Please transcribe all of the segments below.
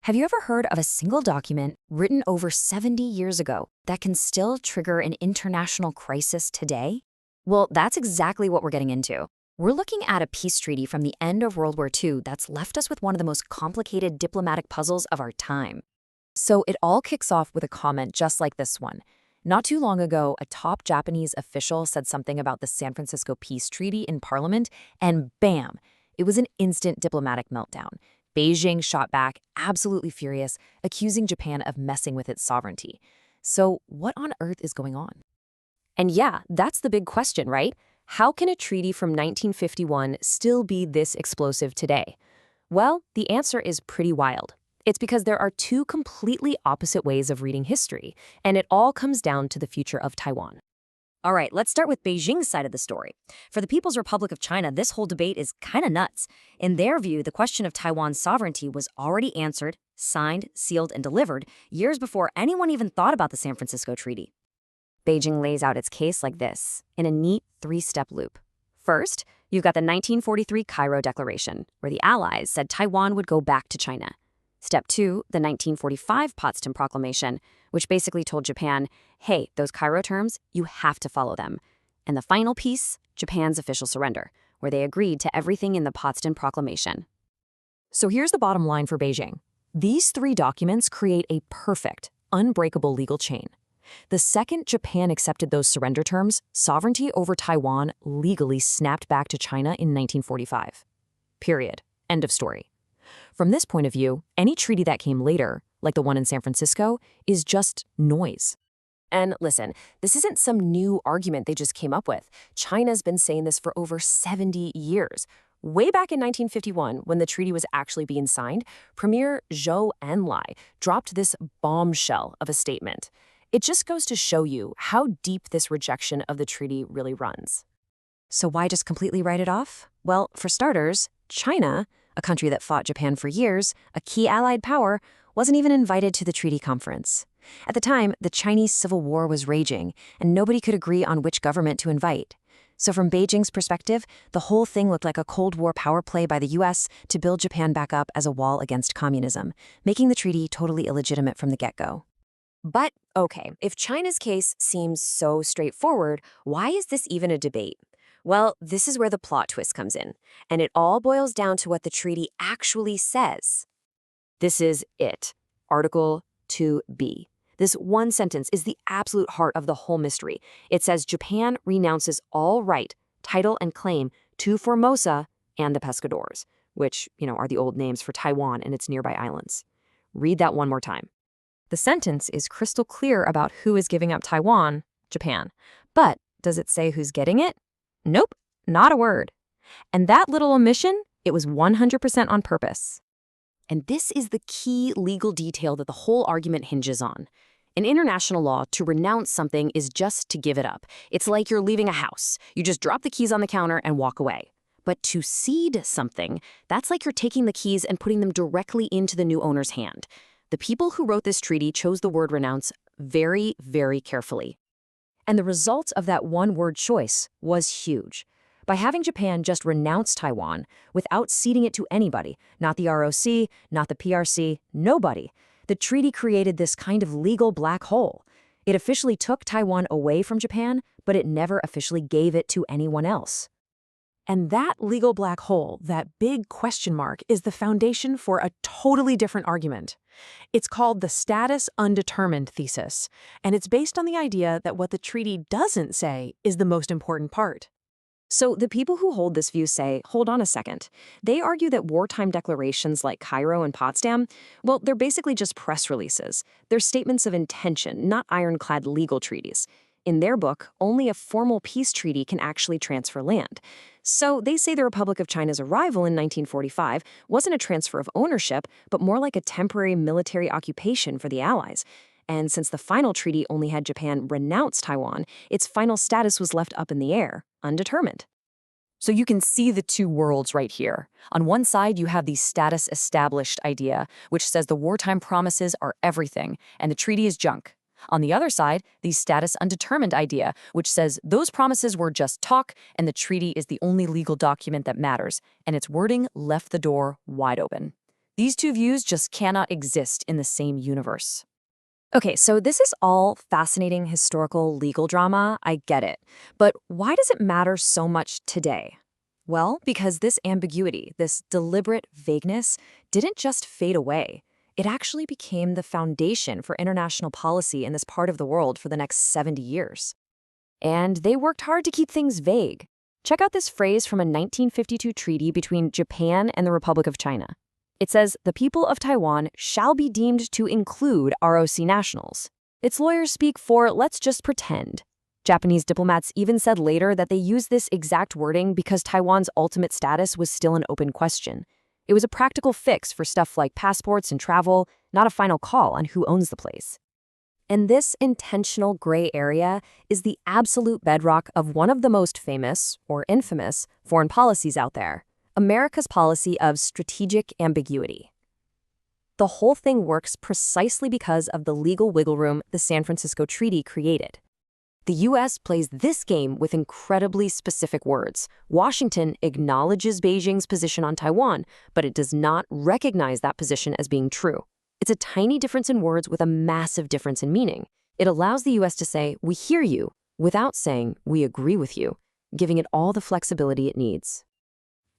Have you ever heard of a single document written over 70 years ago that can still trigger an international crisis today? Well, that's exactly what we're getting into. We're looking at a peace treaty from the end of World War II that's left us with one of the most complicated diplomatic puzzles of our time. So it all kicks off with a comment just like this one. Not too long ago, a top Japanese official said something about the San Francisco Peace Treaty in Parliament, and bam, it was an instant diplomatic meltdown. Beijing shot back, absolutely furious, accusing Japan of messing with its sovereignty. So what on earth is going on? And yeah, that's the big question, right? How can a treaty from 1951 still be this explosive today? Well, the answer is pretty wild. It's because there are two completely opposite ways of reading history, and it all comes down to the future of Taiwan. All right, let's start with Beijing's side of the story. For the People's Republic of China, this whole debate is kind of nuts. In their view, the question of Taiwan's sovereignty was already answered, signed, sealed, and delivered years before anyone even thought about the San Francisco Treaty. Beijing lays out its case like this, in a neat three-step loop. First, you've got the 1943 Cairo Declaration, where the Allies said Taiwan would go back to China. Step 2, the 1945 Potsdam Proclamation, which basically told Japan, hey, those Cairo terms, you have to follow them. And the final piece, Japan's official surrender, where they agreed to everything in the Potsdam Proclamation. So here's the bottom line for Beijing. These three documents create a perfect, unbreakable legal chain. The second Japan accepted those surrender terms, sovereignty over Taiwan legally snapped back to China in 1945. Period. End of story. From this point of view, any treaty that came later, like the one in San Francisco, is just noise. And listen, this isn't some new argument they just came up with. China's been saying this for over 70 years. Way back in 1951, when the treaty was actually being signed, Premier Zhou Enlai dropped this bombshell of a statement. It just goes to show you how deep this rejection of the treaty really runs. So why just completely write it off? Well, for starters, China, a country that fought Japan for years, a key allied power, wasn't even invited to the treaty conference. At the time, the Chinese Civil War was raging, and nobody could agree on which government to invite. So from Beijing's perspective, the whole thing looked like a Cold War power play by the US to build Japan back up as a wall against communism, making the treaty totally illegitimate from the get-go. But, okay, if China's case seems so straightforward, why is this even a debate? Well, this is where the plot twist comes in, and it all boils down to what the treaty actually says. This is it, Article 2B. This one sentence is the absolute heart of the whole mystery. It says Japan renounces all right, title, and claim to Formosa and the Pescadores, which, are the old names for Taiwan and its nearby islands. Read that one more time. The sentence is crystal clear about who is giving up Taiwan, Japan. But does it say who's getting it? Nope, not a word. And that little omission, it was 100% on purpose. And this is the key legal detail that the whole argument hinges on. In international law, to renounce something is just to give it up. It's like you're leaving a house. You just drop the keys on the counter and walk away. But to cede something, that's like you're taking the keys and putting them directly into the new owner's hand. The people who wrote this treaty chose the word renounce very, very carefully. And the result of that one-word choice was huge. By having Japan just renounce Taiwan without ceding it to anybody, not the ROC, not the PRC, nobody, the treaty created this kind of legal black hole. It officially took Taiwan away from Japan, but it never officially gave it to anyone else. And that legal black hole, that big question mark, is the foundation for a totally different argument. It's called the status undetermined thesis, and it's based on the idea that what the treaty doesn't say is the most important part. So the people who hold this view say, hold on a second. They argue that wartime declarations like Cairo and Potsdam, well, they're basically just press releases. They're statements of intention, not ironclad legal treaties. In their book, only a formal peace treaty can actually transfer land. So they say the Republic of China's arrival in 1945 wasn't a transfer of ownership, but more like a temporary military occupation for the Allies. And since the final treaty only had Japan renounce Taiwan, its final status was left up in the air, undetermined. So you can see the two worlds right here. On one side, you have the status established idea, which says the wartime promises are everything, and the treaty is junk. On the other side, the status undetermined idea, which says those promises were just talk and the treaty is the only legal document that matters, and its wording left the door wide open. These two views just cannot exist in the same universe. Okay, so this is all fascinating historical legal drama, I get it. But why does it matter so much today? Well, because this ambiguity, this deliberate vagueness, didn't just fade away. It actually became the foundation for international policy in this part of the world for the next 70 years. And they worked hard to keep things vague. Check out this phrase from a 1952 treaty between Japan and the Republic of China. It says, "The people of Taiwan shall be deemed to include ROC nationals." Its lawyers speak for "let's just pretend." Japanese diplomats even said later that they used this exact wording because Taiwan's ultimate status was still an open question. It was a practical fix for stuff like passports and travel, not a final call on who owns the place. And this intentional gray area is the absolute bedrock of one of the most famous, or infamous, foreign policies out there, America's policy of strategic ambiguity. The whole thing works precisely because of the legal wiggle room the San Francisco Treaty created. The U.S. plays this game with incredibly specific words. Washington acknowledges Beijing's position on Taiwan, but it does not recognize that position as being true. It's a tiny difference in words with a massive difference in meaning. It allows the U.S. to say, "We hear you," without saying, "We agree with you," giving it all the flexibility it needs.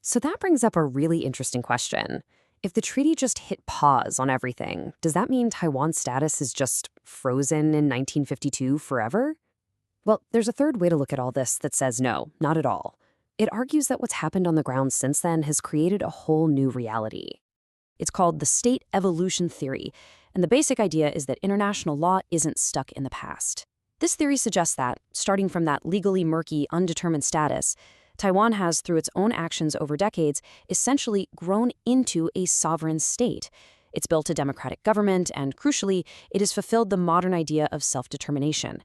So that brings up a really interesting question. If the treaty just hit pause on everything, does that mean Taiwan's status is just frozen in 1952 forever? Well, there's a third way to look at all this that says no, not at all. It argues that what's happened on the ground since then has created a whole new reality. It's called the state evolution theory, and the basic idea is that international law isn't stuck in the past. This theory suggests that, starting from that legally murky, undetermined status, Taiwan has, through its own actions over decades, essentially grown into a sovereign state. It's built a democratic government, and crucially, it has fulfilled the modern idea of self-determination.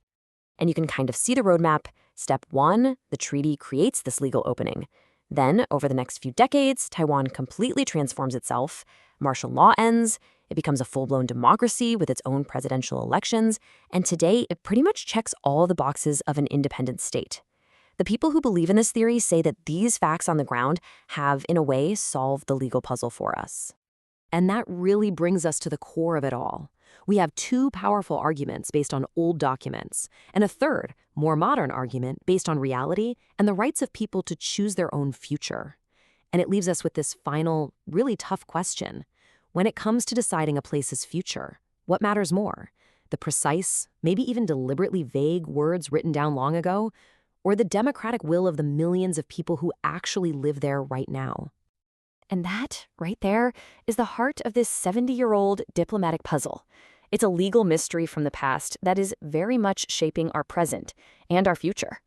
And you can kind of see the roadmap. Step 1, the treaty creates this legal opening. Then, over the next few decades, Taiwan completely transforms itself. Martial law ends. It becomes a full-blown democracy with its own presidential elections. And today, it pretty much checks all the boxes of an independent state. The people who believe in this theory say that these facts on the ground have, in a way, solved the legal puzzle for us. And that really brings us to the core of it all. We have two powerful arguments based on old documents, and a third, more modern argument based on reality and the rights of people to choose their own future. And it leaves us with this final, really tough question. When it comes to deciding a place's future, what matters more? The precise, maybe even deliberately vague words written down long ago, or the democratic will of the millions of people who actually live there right now? And that, right there, is the heart of this 70-year-old diplomatic puzzle. It's a legal mystery from the past that is very much shaping our present and our future.